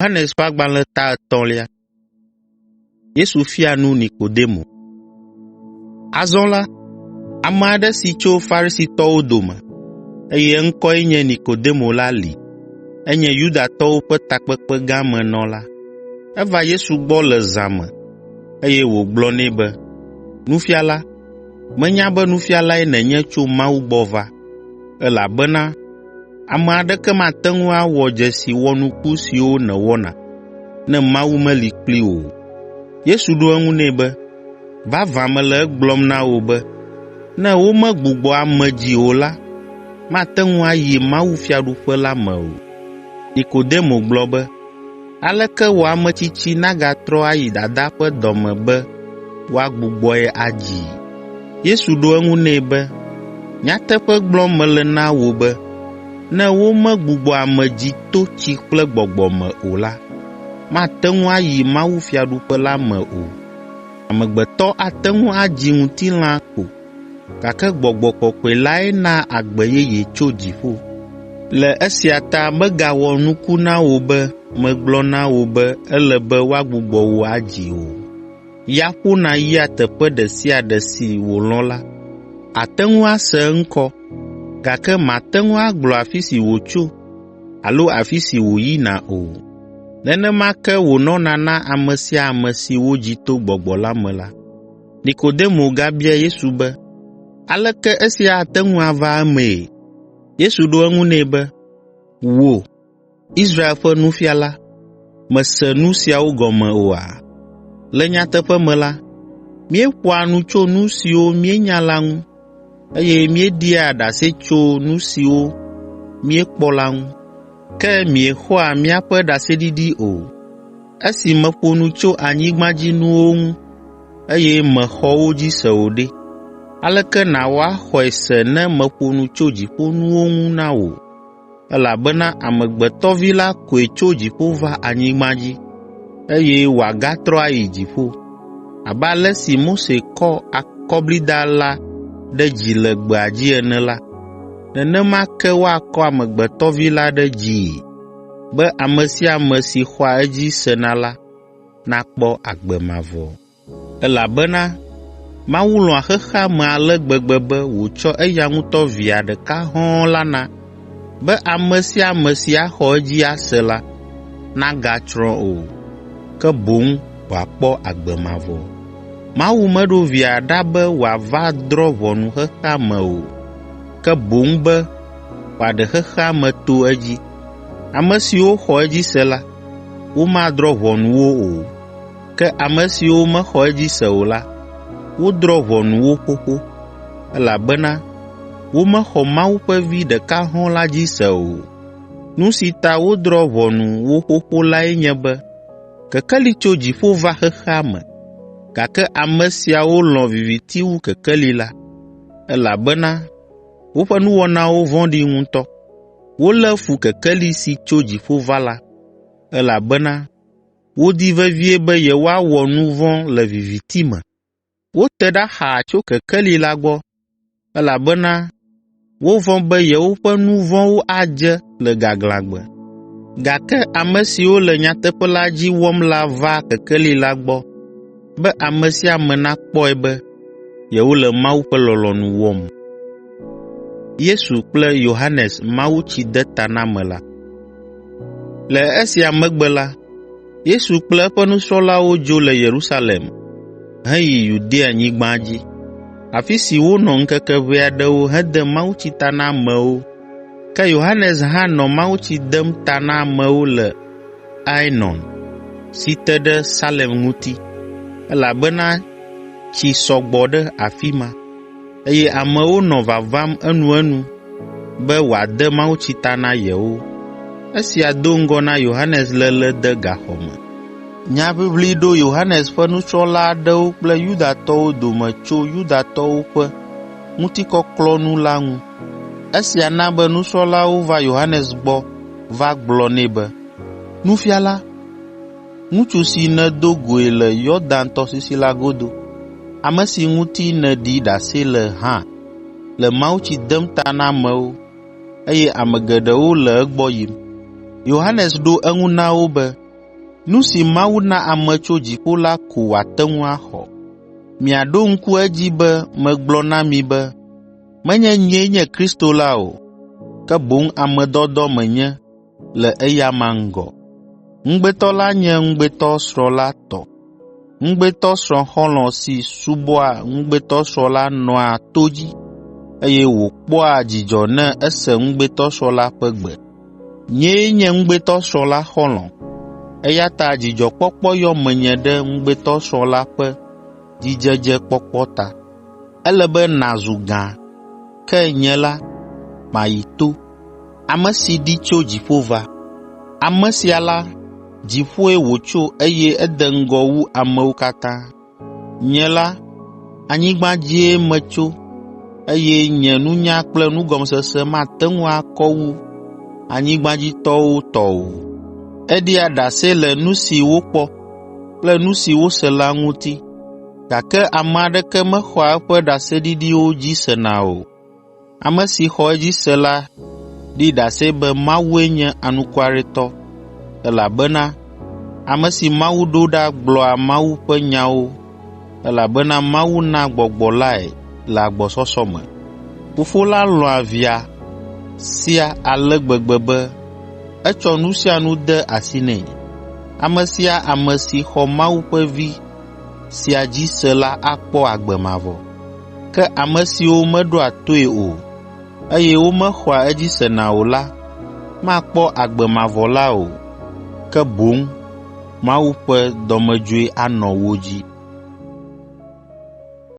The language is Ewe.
Yohanes ƒe agbalẽ ta 3. Yesu fia nu Nikodemo. Azɔ la, ame aɖe si tso Farisitɔwo dome, eye eŋkɔe nye Nikodemo la li. Enye Yudatɔwo ƒe takpekpe gã me nɔla. Eva Yesu gbɔ le zã me, eye wògblɔ nɛ be, Nufiala, menya be nufialae nènye tso Mawu gbɔ va, elabena ame aɖeke mate ŋu awɔ dzesi wɔnuku siwo nèwɔna ne Mawu meli kplii o. Yesu ɖo eŋu nɛ be, vavã mele egblɔm na wò be, ne womegbugbɔ ame dzi o la, mate ŋu ayi Mawu fiaɖuƒe la me o. Nikodemo gblɔ be, aleke wɔ ametsitsi nagatrɔ ayi dada ƒe dɔ me be woagbugbɔe adzi? Yesu ɖo eŋu nɛ be, nyateƒe gblɔm mele na wò be, ne womegbugbɔ ame dzi to tsi kple gbɔgbɔ me o la, mate ŋu ayi Mawu fiaɖuƒe la me o. Amegbetɔ ate ŋu adzi ŋutilã ko, gake Gbɔgbɔ Kɔkɔe lae naa agbe yeye tso dziƒo. Le esia ta megawɔ nuku na wò be megblɔ na wò be ele be woagbugbɔ wò adzi o. Ya ƒona yia teƒe ɖe sia ɖe si wòlɔ̃ la. Ate ŋu ase eŋkɔ, gake mate ŋu agblɔ afi si wòtso alo afi si wòyina o. Nenema ke wònɔna na ame sia ame si wodzi to Gbɔgbɔ la me la. Nikodemo gabia Yesu be, aleke esia ate ŋu ava emee? Yesu ɖo eŋu nɛ be, wò, Israel ƒe nufiala, mèse nu siawo gɔme oa? Le nyateƒe me la, míeƒoa nu tso nu siwo míenya la ŋu, eye míeɖia ɖase tso nu siwo míekpɔ la ŋu, ke miexɔa míaƒe ɖaseɖiɖi o. Esi meƒo nu tso anyigbadzinuwo ŋu, eye mèxɔ wo dzi se o ɖe, aleke nàwɔ axɔe se ne meƒo nu tso dziƒonuwo ŋu na wò? Elabena Amegbetɔ Vi la koe tso dziƒo va anyigba dzi, eye wòagatrɔ ayi dziƒo. Abe ale si Mose kɔ akɔblida la ɖe dzi le gbea dzi ene la, nenema ke woakɔ Amegbetɔ Vi la ɖe dzii, be ame sia ame si xɔa edzi sena la nakpɔ agbe mavɔ. Elabena Mawu lɔ̃a xexea me ale gbegbe be wòtsɔ eya ŋutɔ Via ɖeka hɔ̃ɔ la na, be ame sia ame si axɔ edzi ase la nagatsrɔ̃ o, ke boŋ wòakpɔ agbe mavɔ. Mawu meɖo Via ɖa be wòava drɔ̃ ʋɔnu xexea me o, ke boŋ be wòaɖe xexea me to edzi. Ame siwo xɔ edzi se la, womadrɔ̃ ʋɔnu wo o, ke ame siwo mexɔ edzi se o la, wodrɔ̃ ʋɔnu wo xoxo, elabena womexɔ Mawu ƒe Vi ɖeka hɔ̃ɔ la dzi se o. Nu si ta wodrɔ̃ ʋɔnu wo xoxo lae nye be kekeli tso dziƒo va xexea me, gake ame siawo lɔ̃ viviti wu kekeli la, elabena woƒe nuwɔnawo vɔ̃ɖi ŋutɔ. Wolé fu kekeli si tso dziƒo va la, elabena wodi vevie be yewoawɔ nu vɔ̃ le viviti me. Wote ɖa xaa tso kekeli la gbɔ, elabena wovɔ̃ be yewoƒe nu vɔ̃wo adze le gaglãgbe. Gake ame siwo le nyateƒe la dzi wɔm la va kekeli la gbɔ, be ame sia ame nakpɔe be yewole Mawu ƒe lɔlɔ̃nu wɔm. Yesu kple Yohanes mawutsidetanamela. Le esia megbe la, Yesu kple eƒe nusrɔ̃lawo dzo le Yerusalem heyi Yudea nyigba dzi, afi si wonɔ ŋkeke ʋɛ aɖewo hede mawutsi ta na amewo. Ke Yohanes hã nɔ mawutsi dem ta na amewo le Ainon si te ɖe Salem ŋuti, elabena tsi sɔ gbɔ ɖe afi ma, eye amewo nɔ vavam enuenu be wòade mawutsi ta na yewo. Esia do ŋgɔ na Yohanes léle de gaxɔ me. Nyaʋiʋli ɖo Yohanes ƒe nusrɔ̃la aɖewo kple Yudatɔwo dome tso Yudatɔwo ƒe ŋutikɔklɔnu la ŋu. Esia na be nusrɔ̃lawo va Yohanes gbɔ va gblɔ nɛ be, Nufiala, ŋutsu si nèdo goe le Yɔdan tɔsisi la godo, ame si ŋuti nèɖi ɖase le hã le mawutsi dem ta na amewo, eye ame geɖewo le egbɔ yim. Yohanes ɖo eŋu na wo be, Nu si Mawu na ame tso dziƒo la ko wòate ŋu axɔ. Miaɖo ŋku edzi be megblɔ na mi be menye nyee nye Kristo la o, ke boŋ ame dɔdɔ menye le eya ma ŋgɔ. Ŋugbetɔ la nye ŋugbetɔsrɔ̃ la tɔ. Ŋugbetɔsrɔ̃ xɔlɔ̃ si subɔa ŋugbetɔsrɔ̃ la nɔa to dzi, eye wòkpɔa dzidzɔ ne ese ŋugbetɔsrɔ̃ la ƒe gbe. Nyee nye ŋugbetɔsrɔ̃ la xɔlɔ̃, eya ta dzidzɔkpɔkpɔ yɔ menye ɖe ŋugbetɔsrɔ̃ la ƒe dzidzedzekpɔkpɔ ta. Ele be nàzu gã, ke nye la, mayi to, ame si ɖi tso dziƒo va. Ame sia la, dziƒoe wòtso eye ede ŋgɔ wu amewo katã. Nye la, anyigba dzie metso, eye nye nunya kple nugɔmesese mate ŋu akɔ wu anyigbadzitɔwo tɔ o. Eɖia ɖase le nu si wokpɔ kple nu si wose la ŋuti, gake ame aɖeke mexɔa eƒe ɖaseɖiɖiwo dzi sena o. Ame si xɔ edzi se la ɖi ɖase be Mawue nye anukwaretɔ, elabena ame si Mawu ɖo ɖa gblɔa Mawu ƒe nyawo, elabena Mawu na gbɔgbɔ lae le agbɔsɔsɔ me. Fofo la lɔ̃a via sia ale gbegbe be etsɔ nu sia nu de asi nɛ. Ame sia ame si xɔ Mawu ƒe Vi sia dzi se la akpɔ agbe mavɔ. Ke ame siwo meɖoa toe o, eye womexɔa edzi sena o la, makpɔ agbe mavɔ la o, ke boŋ Mawu ƒe dɔmedzoe anɔ wo dzi.